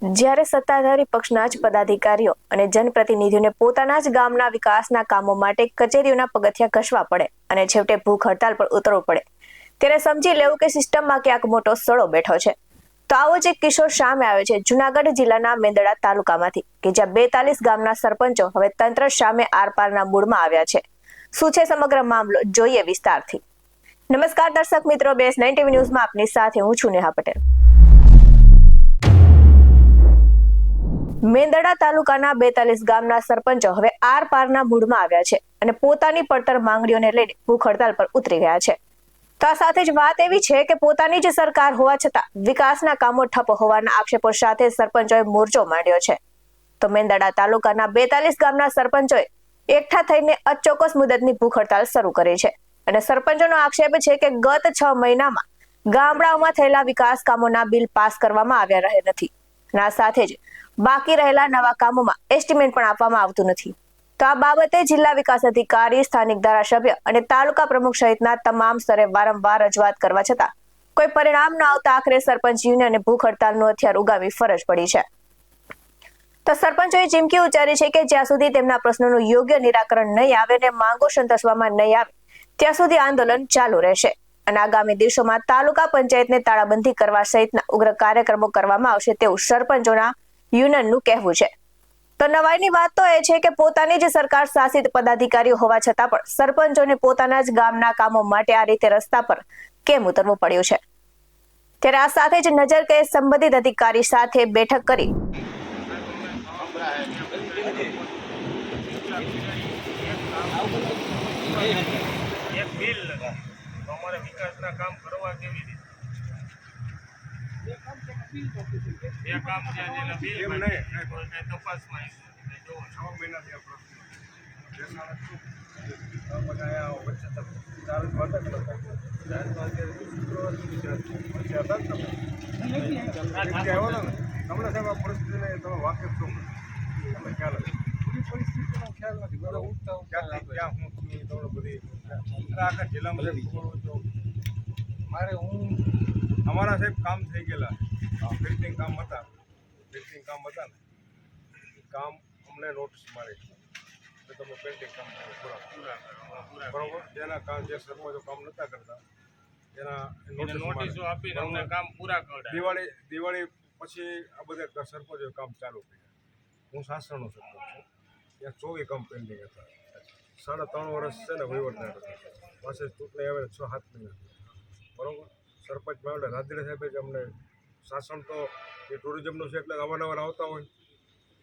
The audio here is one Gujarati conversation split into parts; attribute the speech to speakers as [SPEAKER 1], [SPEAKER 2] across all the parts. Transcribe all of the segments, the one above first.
[SPEAKER 1] જ્યારે સત્તાધારી પક્ષના જ પદાધિકારીઓ અને જનપ્રતિનિધિઓને પોતાના જ ગામના વિકાસના કામો માટે કચેરીઓના પગથિયા ઘસવા પડે અને છેવટે ભૂખ હડતાલ પર ઉતરવું પડે, ત્યારે સમજી લેવું કે સિસ્ટમમાં ક્યાંક મોટો સડો બેઠો છે। તો આવો જ એક કિસ્સો સામે આવ્યો છે જૂનાગઢ જિલ્લાના મેંદરડા તાલુકામાંથી, કે જ્યાં 42 ગામના સરપંચો હવે તંત્ર સામે આરપારના મૂડમાં આવ્યા છે। શું છે સમગ્ર મામલો, જોઈએ વિસ્તારથી। નમસ્કાર દર્શક મિત્રો, BS9 TV ન્યૂઝમાં આપની સાથે હું છું નેહા પટેલ। મેંદરડા તાલુકાના 42 ગામના સરપંચો હવે આરપારના મૂડમાં આવ્યા છે અને પોતાની પડતર માંગણીઓને લઈને ભૂખ હડતાલ પર ઉતરી ગયા છે। તો આ સાથે જ વાત એવી છે કે પોતાની જ સરકાર હોવા છતાં વિકાસના કામો ઠપ હોવાના આક્ષેપો સાથે સરપંચોએ મોરચો માંડ્યો છે। તો મેંદરડા તાલુકાના 42 ગામના સરપંચોએ એકઠા થઈને અચોક્કસ મુદતની ભૂખ હડતાલ શરૂ કરી છે અને સરપંચોનો આક્ષેપ છે કે ગત 6 મહિનામાં ગામડાઓમાં થયેલા વિકાસ કામોના બિલ પાસ કરવામાં આવ્યા રહે નથી અને આ સાથે જ બાકી રહેલા નવા કામોમાં એસ્ટિમેટ પણ આપવામાં આવતું નથી। તો આ બાબતે જિલ્લા વિકાસ અધિકારી, સ્થાનિક ધારાસભ્ય અને તાલુકા પ્રમુખ સહિતના તમામ સ્તરે વારંવાર રજૂઆત કરવા છતાં કોઈ પરિણામ ન આવતા આખરે સરપંચ યુનિયને ભૂખ હડતાલનું હથિયાર ઉગાવી ફરજ પડી છે। તો સરપંચોએ ચીમકી ઉચ્ચારી છે કે જ્યાં સુધી તેમના પ્રશ્નોનું યોગ્ય નિરાકરણ નહીં આવે અને માંગો સંતોષવામાં નહીં આવે ત્યાં સુધી આંદોલન ચાલુ રહેશે અને આગામી દિવસોમાં તાલુકા પંચાયતને તાળાબંધી કરવા સહિતના ઉગ્ર કાર્યક્રમો કરવામાં આવશે તેવું સરપંચોના યુનિયનનું કહેવું છે। તો નવાઈની વાત તો એ છે કે પોતાની જ સરકાર શાસિત પદાધિકારીઓ હોવા છતાં પણ સરપંચોને પોતાના જ ગામના કામો માટે આ રીતે રસ્તા પર કેમ ઉતરવું પડ્યું છે। ત્યારે આ સાથે જ નજર કે સંબંધિત અધિકારી સાથે બેઠક કરી
[SPEAKER 2] એક બિલ લગા તો અમારે વિકાસના કામ કરવા કેવી રીતે બે કામ છે જેના બિલ એમ નહીં કોઈ તપાસમાં જો 6 મહિનાથી આ પ્રશ્ન બધા આ વચ્ચે ચાલ વાત કરતા તમને સાહેબ પરિસ્થિતિને તમે વાકેફ છો, તમને ખ્યાલ હશે પરિસ્થિતિનો ખ્યાલ નથી બધા ઉઠતા ક્યાં હું તમને બધી આખા જિલ્લામાં મારે અમારા સાહેબ કામ થઈ ગયેલા બિલ્ડિંગ કામ હતા ને કામ અમને નોટિસ મારી તો તમે બિલ્ડિંગ કામ પૂરા બરાબર, જેના કામ જે સરપંચો કામ નહોતા કરતા એના નોટિસો આપીને અમને કામ પૂરા કરાવ્યા। દિવાળી પછી આ બધા સરપંચોએ કામ ચાલુ કર્યા। હું સાસણનો સરપંચ છું, ત્યાં 24 કામ પેન્ડિંગ હતા। 3.5 વર્ષ છે ને વહીવટદાર હતા, પાસે ચૂંટણી આવે 6-7 મહિના બરાબર। સરપંચ માં રાત્રે સાહેબે જ અમને શાસન તો એ ટુરિઝમનું છે એટલે અવારનવાર આવતા હોય,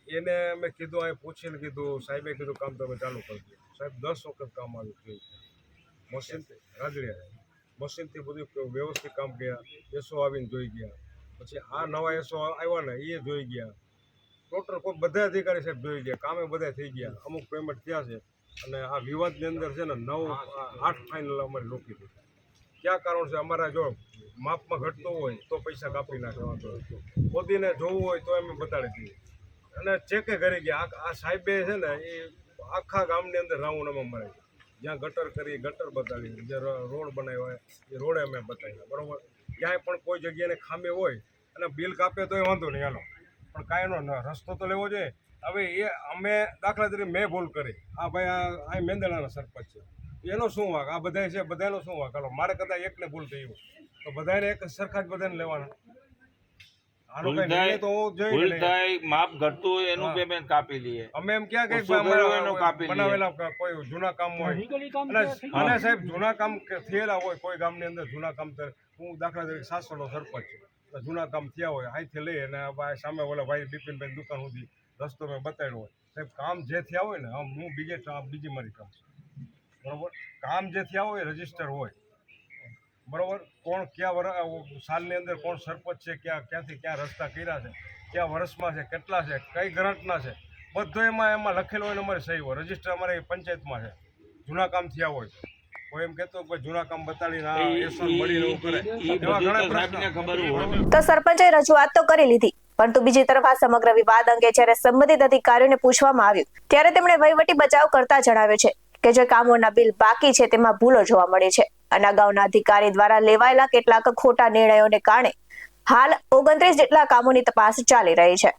[SPEAKER 2] એને મેં કીધું, અહીં પૂછીને કીધું, સાહેબે કીધું કામ તમે ચાલુ કરી દો। સાહેબ 10 વખત કામ આવ્યું જોયું, મશીનથી રાદડિયા મશીનથી બધું વ્યવસ્થિત કામ કર્યા, એસો આવીને જોઈ ગયા, પછી આ નવા એસો આવ્યા ને એ જોઈ ગયા, ટોટલ કોઈ બધા અધિકારી સાહેબ જોઈ ગયા, કામે બધા થઈ ગયા, અમુક પેમેન્ટ થયા છે અને આ વિવાદની અંદર છે ને 9-8 ફાઇનલ અમારી રોકી દીધી। ક્યાં કારણ છે? અમારા જો માપમાં ઘટતું હોય તો પૈસા કાપી નાખવા, મોદીને જોવું હોય તો અમે બતાડી દઈએ અને ચેકે કરી ગયા। આ સાહેબે છે ને એ આખા ગામની અંદર રાઉન્ડ અમે મારે, જ્યાં ગટર કરી ગટર બતાવી, જે રોડ બનાવ્યા એ રોડે અમે બતાવ્યા બરાબર। ક્યાંય પણ કોઈ જગ્યાને ખામી હોય અને બિલ કાપે તો એ વાંધો નહીં હાલો, પણ કાંઈનો રસ્તો તો લેવો જોઈએ। હવે એ અમે દાખલા તરીકે મેં ભૂલ કરી, આ ભાઈ આ મેંદરડાના સરપંચ છે, એનો શું વાંક? આ બધા છે બધાનો શું વાંક? હાલો મારે કદાચ એકને ભૂલ થઈ હોય તો બધાને એક સરખા જ બધાને લેવાના।
[SPEAKER 3] માપ ઘટતું હોય એનું પેમેન્ટ કાપી લઈએ
[SPEAKER 2] અમે એમ ક્યાં કઈ બનાવેલા કોઈ જૂના કામ હોય અને સાહેબ જૂના કામ થયેલા હોય કોઈ ગામની અંદર જૂના કામ, હું દાખલા તરીકે સાસણનો સરપંચ છું, જૂના કામ થયા હોય અહીંથી લઈ અને સામે ઓલા ભાઈ બિપિનભાઈ દુકાન સુધી રસ્તો મેં બતાવ્યો હોય, સાહેબ કામ જે થયા હોય ને હું બીજી મારી કામ બરાબર, કામ જે થયા હોય રજીસ્ટર હોય બરાબર, કોણ કયા સાલની અંદર કોણ સરપંચ છે, ક્યાંથી ક્યાં રસ્તા કર્યા છે, કયા વર્ષમાં છે, કેટલા છે, કઈ ગ્રાન્ટના છે, બધું એમાં લખેલું હોય ને અમારી સહી હોય, રજીસ્ટર અમારે પંચાયતમાં છે। જૂના કામ થયા હોય કોઈ એમ કહેતો કોઈ જૂના કામ બતાડીને એસન મળીને એવું કરે, એવા ઘણા પ્રશ્ન।
[SPEAKER 1] તો સરપંચે રજૂઆત તો કરી લીધી, પરંતુ બીજી તરફ આ સમગ્ર વિવાદ અંગે જ્યારે સંબંધિત અધિકારીઓને પૂછવામાં આવ્યું ત્યારે તેમણે વહીવટી બચાવ કરતા જણાવ્યું છે કે જે કામોના બિલ બાકી છે તેમાં ભૂલો જોવા મળી છે અને અગાઉના અધિકારી દ્વારા લેવાયેલા કેટલાક ખોટા નિર્ણયોને કારણે હાલ 29 જેટલા કામોની તપાસ ચાલી રહી છે.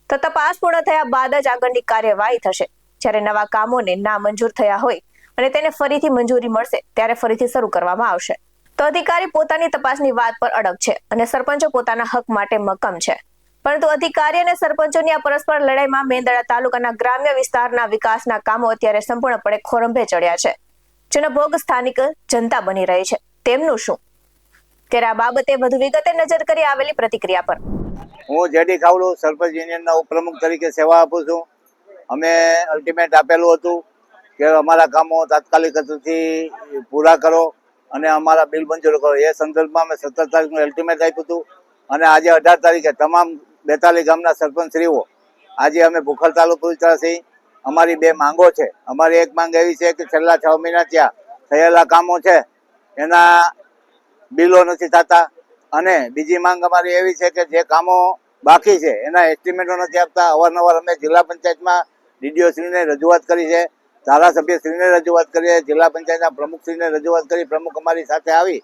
[SPEAKER 1] તો તપાસ પૂર્ણ થયા બાદ જ આગળની કાર્યવાહી થશે. જ્યારે નવા કામોને ના મંજૂર થયા હોય અને તેને ફરીથી મંજૂરી મળશે ત્યારે ફરીથી શરૂ કરવામાં આવશે. તો અધિકારી પોતાની તપાસની વાત પર અડગ છે અને સરપંચો પોતાના હક માટે મક્કમ છે. પરંતુ અધિકારી અને સરપંચોની આ પરસ્પર લડાઈમાં મેંદરડા તાલુકાના ગ્રામ્ય વિસ્તારના વિકાસના કામો અત્યારે સંપૂર્ણપણે ખોરંભે ચડ્યા છે, જેનો ભોગ સ્થાનિક જનતા બની રહી છે. તેમનું શું? ત્યારે આ બાબતે વધુ વિગતે નજર કરી આવેલી પ્રતિક્રિયા પર.
[SPEAKER 4] હું જેડી ખાવડું સરપંચ યુનિયનના ઉપપ્રમુખ તરીકે સેવા આપું છું. અમે અલ્ટિમેટ આપેલું હતું કે અમારા કામો તાત્કાલિક અસરથી પૂરા કરો અને અમારા બિલ મંજૂર કરો. એ સંદર્ભમાં અમે 17 તારીખનું અલ્ટિમેટ આપ્યું હતું અને આજે 18 તારીખે તમામ 42 ગામના સરપંચશ્રીઓ આજે અમે ભૂખ હડતાલ ઉપર ઉતર્યા છીએ. અમારી બે માંગો છે. અમારી એક માંગ એવી છે કે છેલ્લા 6 મહિના ત્યાં થયેલા કામો છે એના બિલો નથી થતા અને બીજી માંગ અમારી એવી છે કે જે કામો બાકી છે એના એસ્ટિમેટો નથી આપતા. અવારનવાર અમે જિલ્લા પંચાયતમાં ડીડીઓશ્રીને રજૂઆત કરી છે, ધારાસભ્યશ્રીને રજૂઆત કરી છે, જિલ્લા પંચાયતના પ્રમુખશ્રીને રજૂઆત કરી. પ્રમુખ અમારી સાથે આવી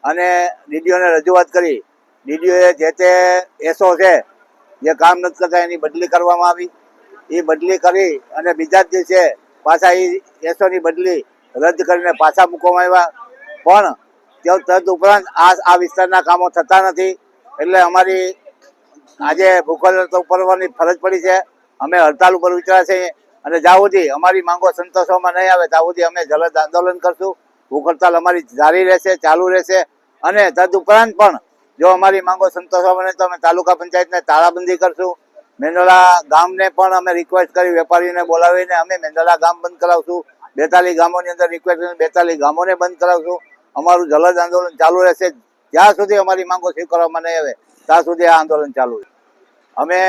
[SPEAKER 4] અને ડીડીઓને રજૂઆત કરી. ડીડીઓએ જે તે એસો છે જે કામ નથી કરતા એની બદલી કરવામાં આવી. એ બદલી કરી અને બીજા જ દિવસે પાછા એ એસોની બદલી રદ કરીને પાછા મૂકવામાં આવ્યા. પણ તદ ઉપરાંત આ વિસ્તારના કામો થતા નથી. એટલે અમારી આજે ભૂખ હડતાલ ઉપરવાની ફરજ પડી છે. અમે હડતાલ ઉપર ઉતર્યા છીએ અને જ્યાં સુધી અમારી માંગો સંતોષવામાં નહીં આવે ત્યાં સુધી અમે જલદ આંદોલન કરશું. ભૂખ હડતાલ અમારી જારી રહેશે, ચાલુ રહેશે અને તદ ઉપરાંત પણ જો અમારી માંગો સંતોષવામાં નહીં તો અમે તાલુકા પંચાયતને તાળાબંધી કરશું. મેંદરડા ગામને પણ અમે રિક્વેસ્ટ કરી, વેપારીઓને બોલાવીને અમે મેંદરડા ગામ બંધ કરાવશું. 42 ગામોની અંદર રિક્વેસ્ટ કરીને 42 ગામોને બંધ કરાવશું. અમારું જલદ આંદોલન ચાલુ રહેશે. જ્યાં સુધી અમારી માંગો સ્વીકારવામાં નહીં આવે ત્યાં સુધી આ આંદોલન ચાલુ છે. અમે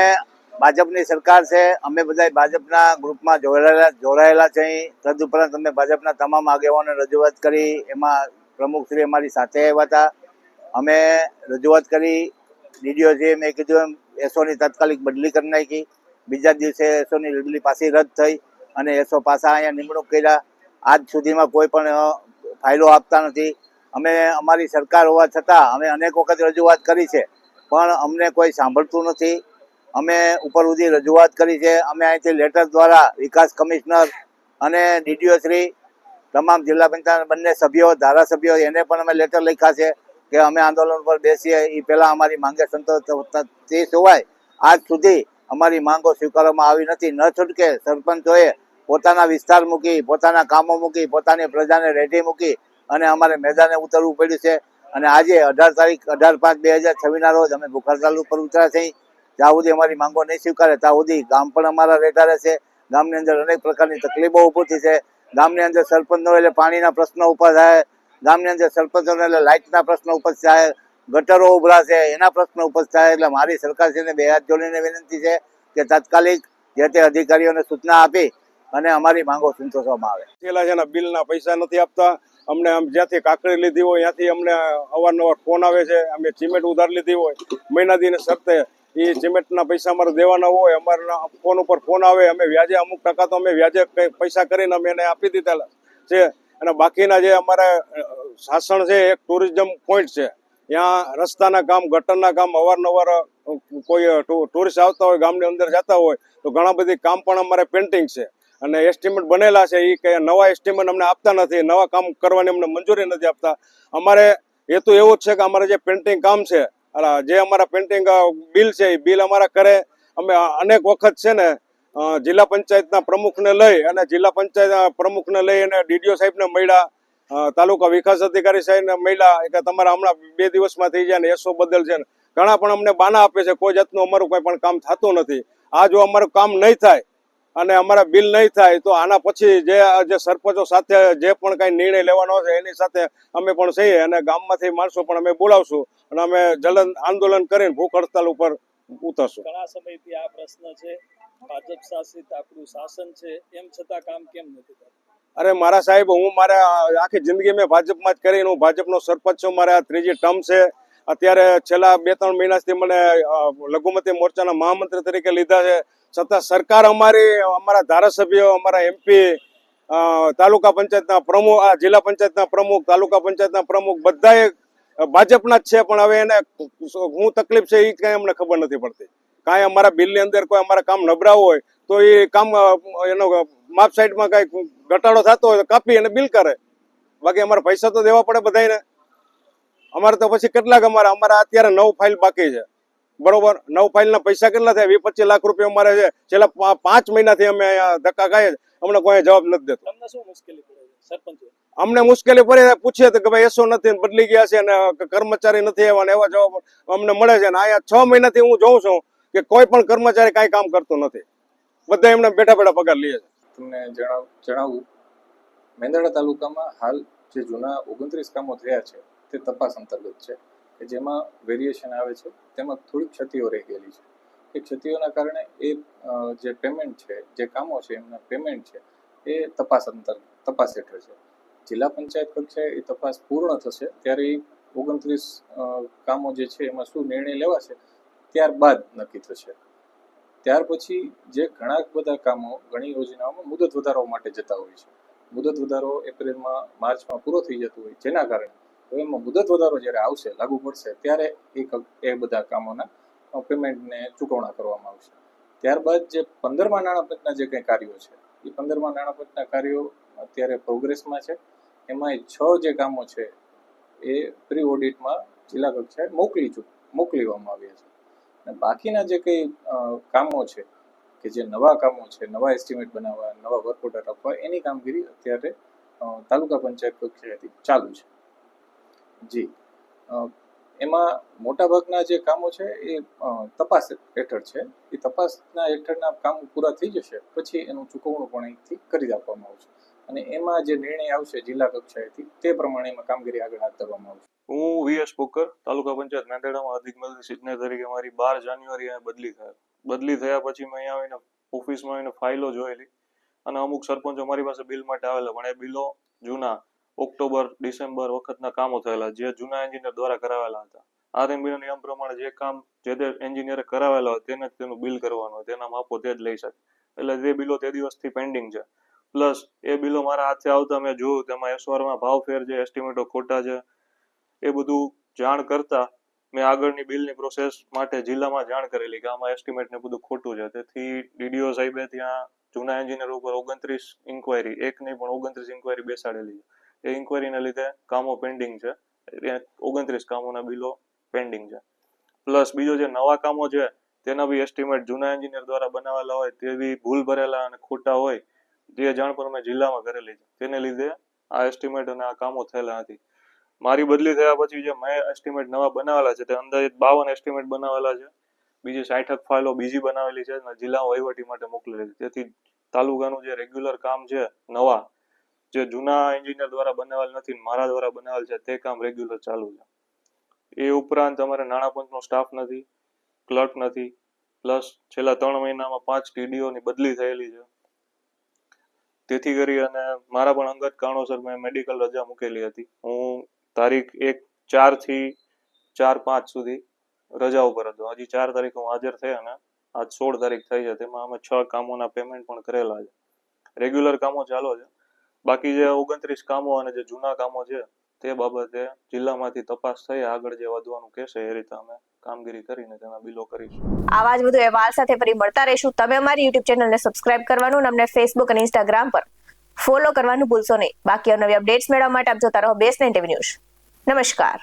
[SPEAKER 4] ભાજપની સરકાર છે, અમે બધા ભાજપના ગ્રુપમાં જોડાયેલા છે. તદ ઉપરાંત અમે ભાજપના તમામ આગેવાનોને રજૂઆત કરી. એમાં પ્રમુખશ્રી અમારી સાથે આવ્યા હતા. અમે રજૂઆત કરી. ડીડીઓ છે મેં કીધું એમ એસોની તાત્કાલિક બદલી કરી નાખી. બીજા દિવસે એસોની બદલી પાછી રદ થઈ અને એસો પાછા અહીંયા નિમણૂક કર્યા. આજ સુધીમાં કોઈ પણ ફાઇલો આપતા નથી. અમે અમારી સરકાર હોવા છતાં અમે અનેક વખત રજૂઆત કરી છે પણ અમને કોઈ સાંભળતું નથી. અમે ઉપર સુધી રજૂઆત કરી છે. અમે અહીંથી લેટર દ્વારા વિકાસ કમિશનર અને ડીડીઓ શ્રી, તમામ જિલ્લા પંચાયત બંને સભ્યો, ધારાસભ્યો એને પણ અમે લેટર લખ્યા છે કે અમે આંદોલન પર બેસીએ એ પહેલાં અમારી માંગે સંતોષ તે સિવાય આજ સુધી અમારી માંગો સ્વીકારવામાં આવી નથી. ન છૂટકે સરપંચોએ પોતાના વિસ્તાર મૂકી, પોતાના કામો મૂકી, પોતાની પ્રજાને રેડી મૂકી અને અમારે મેદાને ઉતરવું પડ્યું છે. અને આજે 18 તારીખ 18/5/2026 રોજ અમે ભૂખ હડતાલ ઉપર ઉતર્યા છીએ. જ્યાં સુધી અમારી માંગો નહીં સ્વીકારે ત્યાં સુધી ગામ પણ અમારા રહેતા રહેશે. ગામની અંદર અનેક પ્રકારની તકલીફો ઊભી થઈ છે. ગામની અંદર સરપંચો એટલે પાણીના પ્રશ્નો ઊભા થાય, ગામની અંદર સરપંચોને એટલે લાઇટના પ્રશ્નો ઉપજ થાય, ગટરો ઉભરા છે એના પ્રશ્નો ઉપજ થાય. એટલે મારી સરકારશ્રીને બે હાથ જોડીને વિનંતી છે કે તાત્કાલિક જે તે અધિકારીઓને સૂચના આપી અને અમારી માંગો સંતોષવામાં આવે.
[SPEAKER 2] પેલા છે બિલના પૈસા નથી આપતા. અમને આમ જ્યાંથી કાકડી લીધી હોય ત્યાંથી અમને અવારનવાર ફોન આવે છે. અમે સિમેન્ટ ઉધાર લીધી હોય મહિનાદીને શરતે એ સિમેન્ટના પૈસા અમારે દેવાના હોય. અમારા ફોન ઉપર ફોન આવે. અમે વ્યાજે અમુક ટકા તો અમે વ્યાજે પૈસા કરીને અમે એને આપી દીધેલા છે. અને બાકીના જે અમારા શાસન છે એક ટુરિઝમ પોઈન્ટ છે. ત્યાં રસ્તાના કામ, ગટરના કામ અવારનવાર કોઈ ટુરિસ્ટ આવતા હોય, ગામની અંદર જતા હોય તો ઘણા બધી કામ પણ અમારે પેન્ટિંગ છે. અને એસ્ટિમેટ બનેલા છે એ કે નવા એસ્ટિમેટ અમને આપતા નથી, નવા કામ કરવાની અમને મંજૂરી નથી આપતા. અમારે હેતુ એવો જ છે કે અમારે જે પેન્ટિંગ કામ છે, જે અમારા પેન્ટિંગ બિલ છે એ બિલ અમારા કરે. અમે અનેક વખત છે ને જિલ્લા પંચાયતના પ્રમુખને લઈ અને જિલ્લા પંચાયત પ્રમુખને લઈ અને ડીડીઓ સાહેબને મળ્યા, તાલુકા વિકાસ અધિકારી સાહેબને મળ્યા કે તમારા હમણાં 2 દિવસમાં થઈ જાય ને એસો બદલ છે ને ઘણા પણ અમને બાના આપે છે. કોઈ જાતનું અમારું કોઈ પણ કામ થતું નથી. આ જો અમારું કામ નહીં થાય અને અમારા બિલ નહીં થાય તો આના પછી જે સરપંચો સાથે જે પણ કઈ નિર્ણય લેવાનો છે એની સાથે અમે પણ છીએ અને ગામમાંથી માણસો પણ અમે બોલાવશું અને અમે જલદ આંદોલન કરીને ભૂખ હડતાલ ઉપર ઉતરશું.
[SPEAKER 5] ઘણા સમયથી આ પ્રશ્ન છે. ભાજપ શાસિત આપણું શાસન છે, એમ છતાં કામ કેમ નથી થતું?
[SPEAKER 2] અરે મારા સાહેબ, હું મારા આખી જિંદગી મેં ભાજપમાં જ કરીને હું ભાજપનો સરપંચ છું. મારે આ 3જી ટર્મ છે. અત્યારે છેલ્લા 2-3 મહિનાથી મને લઘુમતી મોરચાના મહામંત્રી તરીકે લીધા છે. છતાં સરકાર અમારા ધારાસભ્યો, અમારા MP, તાલુકા પંચાયતના પ્રમુખ, જિલ્લા પંચાયતના પ્રમુખ, તાલુકા પંચાયતના પ્રમુખ બધાએ ભાજપના જ છે, પણ હવે એને શું તકલીફ છે એ કઈ અમને ખબર નથી પડતી. કાંઈ અમારા બિલની અંદર કોઈ અમારા કામ નબળાવું હોય તો એ કામ એનો માપ સાઈડમાં કઈ ઘટાડો થતો હોય તો કાપી અને બિલ કરે. બાકી અમારે પૈસા તો દેવા પડે બધાને. અમારે તો પછી કેટલાક અમારા અત્યારે 9 ફાઇલ બાકી છે, બરોબર. 9 ફાઇલના પૈસા કેટલા થાય? 20-25 લાખ રૂપિયા અમારે છે. છેલ્લા 5 મહિનાથી અમે ધક્કા ખાઈએ, અમને કોઈ જવાબ નથી દેતો.
[SPEAKER 5] તમને શું મુશ્કેલી પડે છે સરપંચ?
[SPEAKER 2] અમને મુશ્કેલી પડે, પૂછીએ તો કે ભાઈ એસો નથી, બદલી ગયા છે અને કર્મચારી નથી આવ્યા ને એવા જવાબ અમને મળે છે. અને અહીંયા 6 મહિનાથી હું જોઉં છું કે કોઈ પણ કર્મચારી કાંઈ કામ કરતો નથી. બધા એમને બેઠા પગાર લે છે.
[SPEAKER 6] તમને જણાવું, મેંદરડા તાલુકામાં હાલ જે જૂના 29 કામો થયા છે તે તપાસ અંતર્ગત છે, કે જેમાં વેરિએશન આવે છે. તેમાં થોડીક ક્ષતિઓ રહી ગયેલી છે. એ ક્ષતિઓના કારણે એ જે પેમેન્ટ છે, જે કામો છે એમના પેમેન્ટ છે એ તપાસ હેઠળ છે. જિલ્લા પંચાયત કક્ષાએ એ તપાસ પૂર્ણ થશે ત્યારે એ 29 કામો જે છે એમાં શું નિર્ણય લેવાશે ત્યારબાદ નક્કી થશે. ત્યાર પછી જે ઘણા બધા કામો ઘણી યોજનાઓમાં મુદત વધારો માટે જતા હોય છે. મુદત વધારો એપ્રિલમાં માર્ચમાં પૂરો થઈ જતો હોય, જેના કારણે હવે એમાં મુદત વધારો જ્યારે આવશે, લાગુ પડશે, ત્યારે એ બધા કામોના પેમેન્ટને ચૂકવણા કરવામાં આવશે. ત્યારબાદ જે 15મા નાણાપંચના જે કંઈ કાર્યો છે એ 15મા નાણાપંચના કાર્યો અત્યારે પ્રોગ્રેસમાં છે. એમાં 6 જે કામો છે એ પ્રી ઓડિટમાં જિલ્લા કક્ષાએ મોકલવામાં આવ્યા છે. અને બાકીના જે કંઈ કામો છે કે જે નવા કામો છે, નવા એસ્ટિમેટ બનાવવા, નવા વર્ક ઓર્ડર આપવા, એની કામગીરી અત્યારે તાલુકા પંચાયત કક્ષાએથી ચાલુ છે. જી, એમાં મોટાભાગના જે કામો છે એ તપાસ હેઠળ છે. એ તપાસના હેઠળના કામો પૂરા થઈ જશે પછી એનું ચૂકવણું પણ અહીંથી કરી આપવામાં આવશે. અને એમાં જે નિર્ણય આવશે જિલ્લા કક્ષાએથી તે પ્રમાણે એમાં કામગીરી આગળ હાથ ધરવામાં આવશે.
[SPEAKER 7] હું વીએસ પોકર, તાલુકા પંચાયત મેંદરડામાં અધિક મદદનીશ ઇજનેર તરીકે મારી 12 જાન્યુઆરી બદલી થયા પછી મેં અહીંયા આવીને ઓફિસમાં આવીને ફાઇલો જોયેલી અને અમુક સરપંચો મારી પાસે બિલ માટે આવેલા, પણ એ બિલો જૂના ઓક્ટોબર ડિસેમ્બર વખતના કામો થયેલા, જે જૂના એન્જિનિયર દ્વારા કરાવેલા હતા. આરએમબી ના નિયમ પ્રમાણે જે કામ જે તે એન્જિનિયરે કરાવેલા હોય તેને જ તેનું બિલ કરવાનું હોય, તેના માપો તે જ લઈ શકે. એટલે તે બિલો તે દિવસથી પેન્ડિંગ છે. પ્લસ એ બિલો મારા હાથે આવતા મેં જોયું તેમાં એસવારમાં ભાવ ફેર છે, એસ્ટિમેટો ખોટા છે. એ બધું જાણ કરતા મેં આગળની બિલની પ્રોસેસ માટે જિલ્લામાં જાણ કરેલી કે આમાં એસ્ટિમેટ ને બધું ખોટું છે. તેથી ડીડીઓ સાહેબે ત્યાં જૂના એન્જિનિયર ઉપર 29 ઇન્કવાયરી, એક નહીં પણ 29 ઇન્કવાયરી બેસાડેલી છે. એ ઇન્કવાયરીને લીધે કામો પેન્ડિંગ છે. 29 કામોના બિલો પેન્ડિંગ છે. પ્લસ બીજો જે નવા કામો છે તેના બી એસ્ટિમેટ જૂના એન્જિનિયર દ્વારા બનાવેલા હોય તે બી ભૂલ ભરેલા અને ખોટા હોય, જે જાણ પણ મેં જિલ્લામાં કરેલી છે. તેને લીધે આ એસ્ટિમેટ અને આ કામો થયેલા નથી. મારી બદલી થયા પછી જે મેં એસ્ટિમેટ નવા બનાવેલા છે તે અંદાજિત 52 એસ્ટિમેટ બનાવેલા છે. બીજી 60 ફાઇલો બીજી બનાવેલી છે અને જિલ્લા વહીવટી માટે મોકલેલી છે. તેથી તાલુકાનું જે રેગ્યુલર કામ છે નવા, જે જૂના એન્જિનિયર દ્વારા બનાવેલ નથી, મારા દ્વારા બનાવેલ છે, તે કામ રેગ્યુલર ચાલુ છે. એ ઉપરાંત અમારે નાણાપંચનો સ્ટાફ નથી, ક્લર્ક નથી. પ્લસ છેલ્લા 3 મહિનામાં 5 ટીડીઓની બદલી થયેલી છે. તેથી કરી અને મારા પણ અંગત કારણોસર મેં મેડિકલ રજા મૂકેલી હતી. હું તારીખ 1-4 થી 4-5 સુધી રજા ઉપર હતો. હજી 4 તારીખ હું હાજર થઈ અને આજ 16 તારીખ થઈ છે. તેમાં અમે 6 કામોના પેમેન્ટ પણ કરેલા છે. રેગ્યુલર કામો ચાલો છે. બાકી જે 29 કામો અને જે જૂના કામો છે તે બાબતે જિલ્લામાંથી તપાસ થઈ આગળ જે વધવાનું કહેશે એ રીતે અમે કામગીરી કરીને તેના બિલો કરીશું.
[SPEAKER 1] આવા જ વધુ અહેવાલ સાથે ફરી મળતા રહીશું. તમે અમારી યુટ્યુબ ચેનલને સબસ્ક્રાઇબ કરવાનું અને અમને ફેસબુક અને ઇન્સ્ટાગ્રામ પર ફોલો કરવાનું ભૂલશો નહીં. બાકી નવી અપડેટ્સ મેળવવા માટે આપ જોતા રહો BS9 TV ન્યૂઝ. નમસ્કાર.